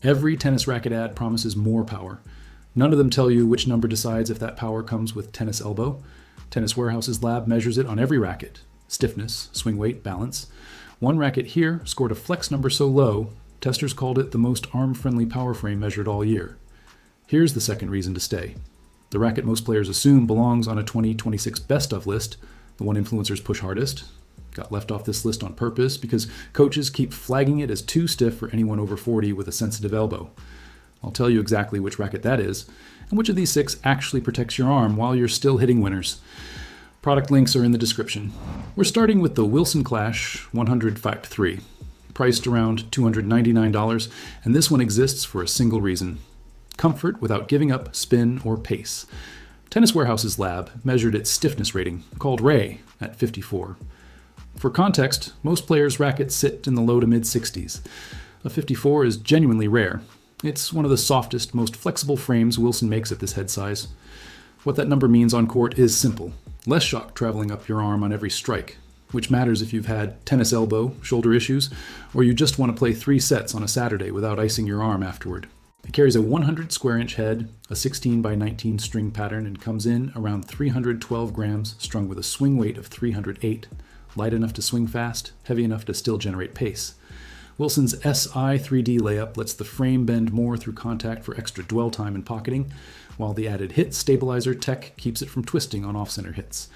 Every tennis racket ad promises more power. None of them tell you which number decides if that power comes with tennis elbow. Tennis Warehouse's lab measures it on every racket: stiffness, swing weight, balance. One racket here scored a flex number so low, testers called it the most arm-friendly power frame measured all year. Here's the second reason to stay. The racket most players assume belongs on a 2026 best of list, the one influencers push hardest. Got left off this list on purpose because coaches keep flagging it as too stiff for anyone over 40 with a sensitive elbow. I'll tell you exactly which racket that is, and which of these 6 actually protects your arm while you're still hitting winners. Product links are in the description. We're starting with the Wilson Clash 100 Fact 3, priced around $299, and this one exists for a single reason: comfort without giving up spin or pace. Tennis Warehouse's lab measured its stiffness rating, called RAY, at 54. For context, most players' rackets sit in the low to mid-60s. A 54 is genuinely rare. It's one of the softest, most flexible frames Wilson makes at this head size. What that number means on court is simple: less shock traveling up your arm on every strike, which matters if you've had tennis elbow, shoulder issues, or you just want to play 3 sets on a Saturday without icing your arm afterward. It carries a 100 square inch head, a 16 by 19 string pattern, and comes in around 312 grams, strung with a swing weight of 308, light enough to swing fast, heavy enough to still generate pace. Wilson's SI 3D layup lets the frame bend more through contact for extra dwell time and pocketing, while the added hit stabilizer tech keeps it from twisting on off-center hits.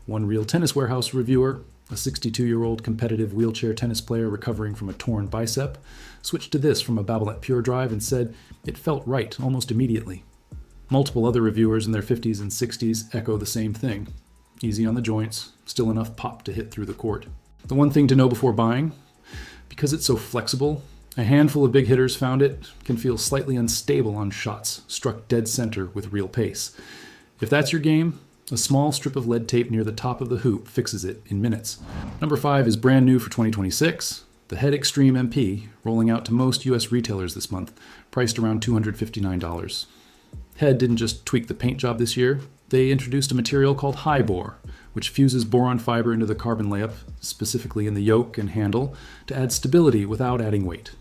One real Tennis Warehouse reviewer, a 62-year-old competitive wheelchair tennis player recovering from a torn bicep, switched to this from a Babolat Pure Drive and said it felt right almost immediately. Multiple other reviewers in their 50s and 60s echo the same thing: easy on the joints, still enough pop to hit through the court. The one thing to know before buying: because it's so flexible, a handful of big hitters found it can feel slightly unstable on shots struck dead center with real pace. If that's your game, a small strip of lead tape near the top of the hoop fixes it in minutes. Number 5 is brand new for 2026, the Head Extreme MP, rolling out to most US retailers this month, priced around $259. Head didn't just tweak the paint job this year, they introduced a material called high bore, which fuses boron fiber into the carbon layup, specifically in the yoke and handle, to add stability without adding weight.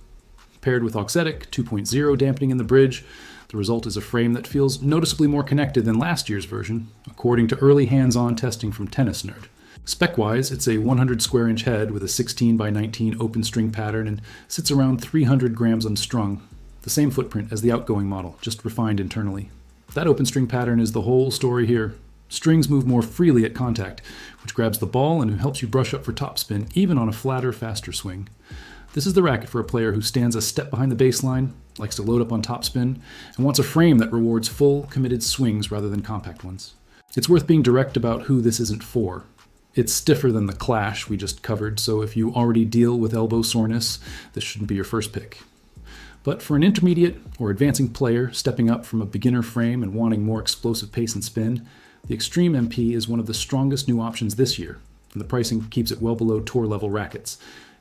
Paired with auxetic 2.0 dampening in the bridge, the result is a frame that feels noticeably more connected than last year's version, according to early hands-on testing from Tennis Nerd. Spec-wise, it's a 100 square inch head with a 16 by 19 open string pattern and sits around 300 grams unstrung, the same footprint as the outgoing model, just refined internally. That open string pattern is the whole story here. Strings move more freely at contact, which grabs the ball and helps you brush up for topspin, even on a flatter, faster swing. This is the racket for a player who stands a step behind the baseline, likes to load up on topspin, and wants a frame that rewards full, committed swings rather than compact ones. It's worth being direct about who this isn't for. It's stiffer than the Clash we just covered, so if you already deal with elbow soreness, this shouldn't be your first pick. But for an intermediate or advancing player stepping up from a beginner frame and wanting more explosive pace and spin, the Extreme MP is one of the strongest new options this year, and the pricing keeps it well below tour-level rackets.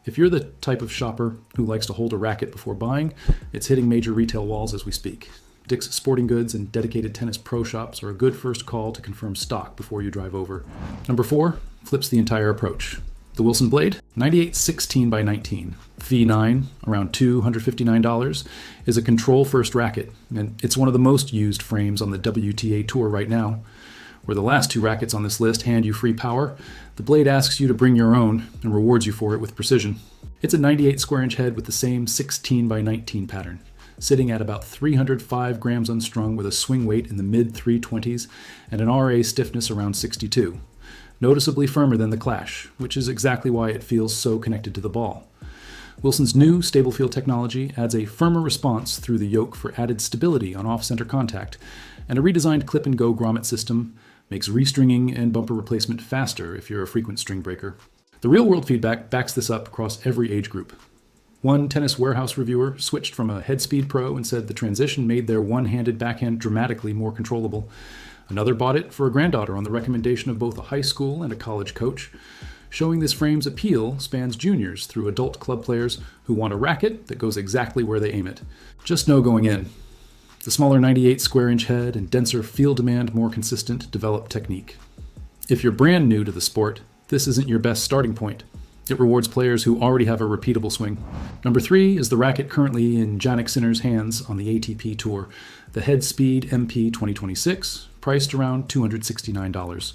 If you're the type of shopper who likes to hold a racket before buying, it's hitting major retail walls as we speak. Dick's Sporting Goods and dedicated tennis pro shops are a good first call to confirm stock before you drive over. Number 4 flips the entire approach. The Wilson Blade, 98 16 by 19, V9, around $259, is a control-first racket, and it's one of the most used frames on the WTA Tour right now. Where the last 2 rackets on this list hand you free power, the Blade asks you to bring your own and rewards you for it with precision. It's a 98 square inch head with the same 16 by 19 pattern, sitting at about 305 grams unstrung with a swing weight in the mid-320s and an RA stiffness around 62. Noticeably firmer than the Clash, which is exactly why it feels so connected to the ball. Wilson's new stable feel technology adds a firmer response through the yoke for added stability on off-center contact, and a redesigned clip-and-go grommet system makes restringing and bumper replacement faster if you're a frequent string breaker. The real-world feedback backs this up across every age group. One Tennis Warehouse reviewer switched from a head speed pro and said the transition made their one-handed backhand dramatically more controllable. Another bought it for a granddaughter on the recommendation of both a high school and a college coach. Showing this frame's appeal spans juniors through adult club players who want a racket that goes exactly where they aim it. Just know going in: the smaller 98 square inch head and denser field demand, more consistent developed technique. If you're brand new to the sport, this isn't your best starting point. It rewards players who already have a repeatable swing. Number 3 is the racket currently in Jannik Sinner's hands on the ATP Tour, the Head Speed MP 2026, priced around $269.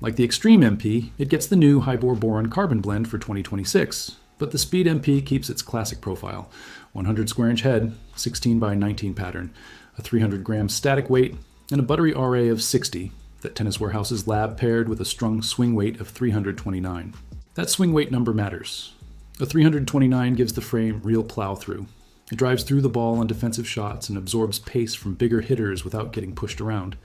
Like the Extreme MP, it gets the new high-bore boron carbon blend for 2026, but the Speed MP keeps its classic profile: 100 square-inch head, 16 by 19 pattern, a 300-gram static weight, and a buttery RA of 60 that Tennis Warehouse's lab paired with a strung swing weight of 329. That swing weight number matters. A 329 gives the frame real plow through. It drives through the ball on defensive shots and absorbs pace from bigger hitters without getting pushed around.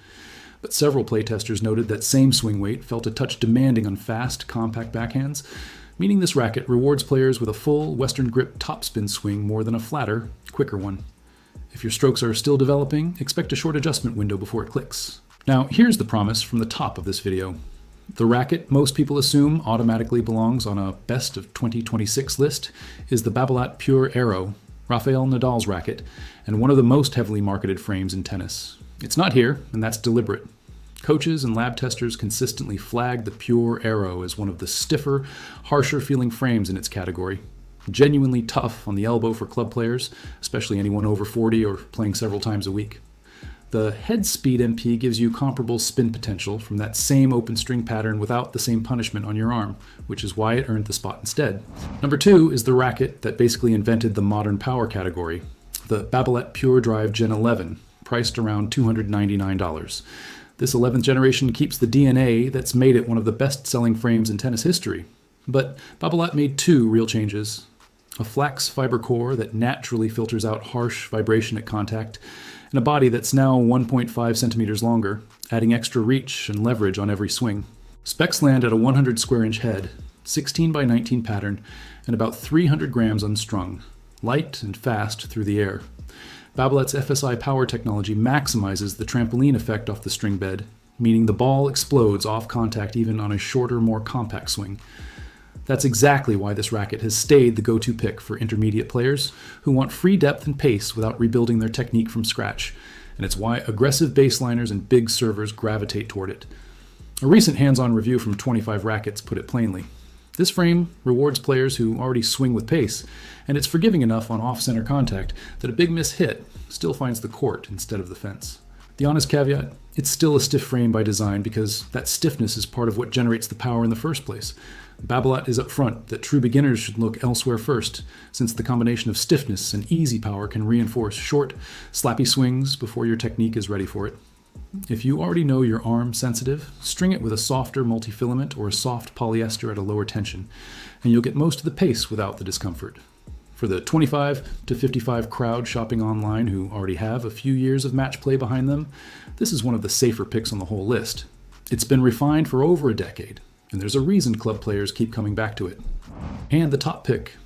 But several playtesters noted that same swing weight felt a touch demanding on fast, compact backhands, meaning this racket rewards players with a full Western grip topspin swing more than a flatter, quicker one. If your strokes are still developing, expect a short adjustment window before it clicks. Now, here's the promise from the top of this video. The racket most people assume automatically belongs on a best of 2026 list is the Babolat Pure Aero, Rafael Nadal's racket, and one of the most heavily marketed frames in tennis. It's not here, and that's deliberate. Coaches and lab testers consistently flag the Pure Aero as one of the stiffer, harsher feeling frames in its category. Genuinely tough on the elbow for club players, especially anyone over 40 or playing several times a week. The Head Speed MP gives you comparable spin potential from that same open string pattern without the same punishment on your arm, which is why it earned the spot instead. Number 2 is the racket that basically invented the modern power category, the Babolat Pure Drive Gen11, priced around $299. This 11th generation keeps the DNA that's made it one of the best-selling frames in tennis history. But Babolat made 2 real changes: a flax fiber core that naturally filters out harsh vibration at contact, and a body that's now 1.5 centimeters longer, adding extra reach and leverage on every swing. Specs land at a 100 square-inch head, 16 by 19 pattern, and about 300 grams unstrung, light and fast through the air. Babolat's FSI power technology maximizes the trampoline effect off the string bed, meaning the ball explodes off contact even on a shorter, more compact swing. That's exactly why this racket has stayed the go-to pick for intermediate players who want free depth and pace without rebuilding their technique from scratch, and it's why aggressive baseliners and big servers gravitate toward it. A recent hands-on review from 25 Rackets put it plainly. This frame rewards players who already swing with pace, and it's forgiving enough on off-center contact that a big miss hit still finds the court instead of the fence. The honest caveat, it's still a stiff frame by design because that stiffness is part of what generates the power in the first place. Babolat is upfront that true beginners should look elsewhere first, since the combination of stiffness and easy power can reinforce short, slappy swings before your technique is ready for it. If you already know your arm sensitive, string it with a softer multifilament or a soft polyester at a lower tension, and you'll get most of the pace without the discomfort. For the 25 to 55 crowd shopping online who already have a few years of match play behind them, this is one of the safer picks on the whole list. It's been refined for over a decade, and there's a reason club players keep coming back to it. And the top pick,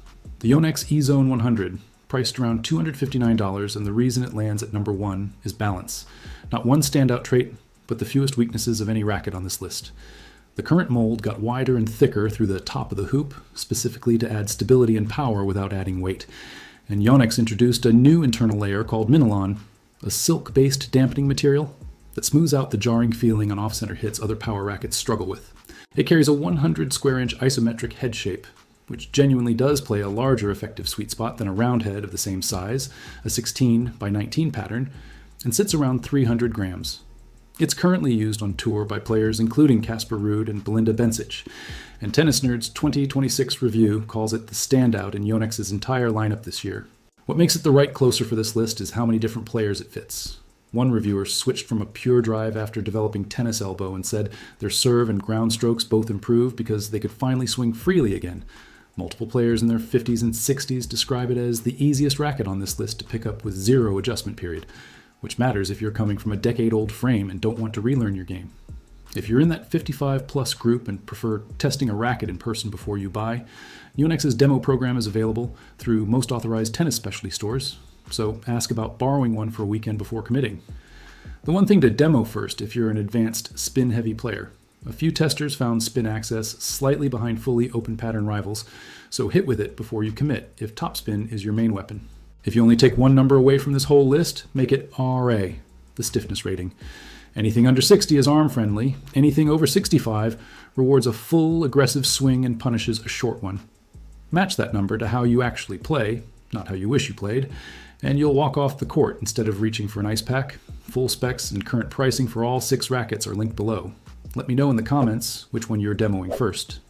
the Yonex EZONE 100, priced around $259, and the reason it lands at number 1 is balance. Not one standout trait, but the fewest weaknesses of any racket on this list. The current mold got wider and thicker through the top of the hoop, specifically to add stability and power without adding weight. And Yonex introduced a new internal layer called Minilon, a silk-based dampening material that smooths out the jarring feeling on off-center hits other power rackets struggle with. It carries a 100 square-inch isometric head shape, which genuinely does play a larger effective sweet spot than a round head of the same size, a 16 by 19 pattern, and sits around 300 grams. It's currently used on tour by players including Casper Ruud and Belinda Bencic, and Tennis Nerd's 2026 review calls it the standout in Yonex's entire lineup this year. What makes it the right closer for this list is how many different players it fits. One reviewer switched from a pure drive after developing tennis elbow and said their serve and ground strokes both improved because they could finally swing freely again. Multiple players in their 50s and 60s describe it as the easiest racket on this list to pick up with zero adjustment period, which matters if you're coming from a decade-old frame and don't want to relearn your game. If you're in that 55-plus group and prefer testing a racket in person before you buy, Yonex's demo program is available through most authorized tennis specialty stores, so ask about borrowing one for a weekend before committing. The one thing to demo first if you're an advanced spin-heavy player. A few testers found spin access slightly behind fully open pattern rivals, so hit with it before you commit if topspin is your main weapon. If you only take one number away from this whole list, make it RA, the stiffness rating. Anything under 60 is arm-friendly. Anything over 65 rewards a full, aggressive swing and punishes a short one. Match that number to how you actually play, not how you wish you played, and you'll walk off the court instead of reaching for an ice pack. Full specs and current pricing for all 6 rackets are linked below. Let me know in the comments which one you're demoing first.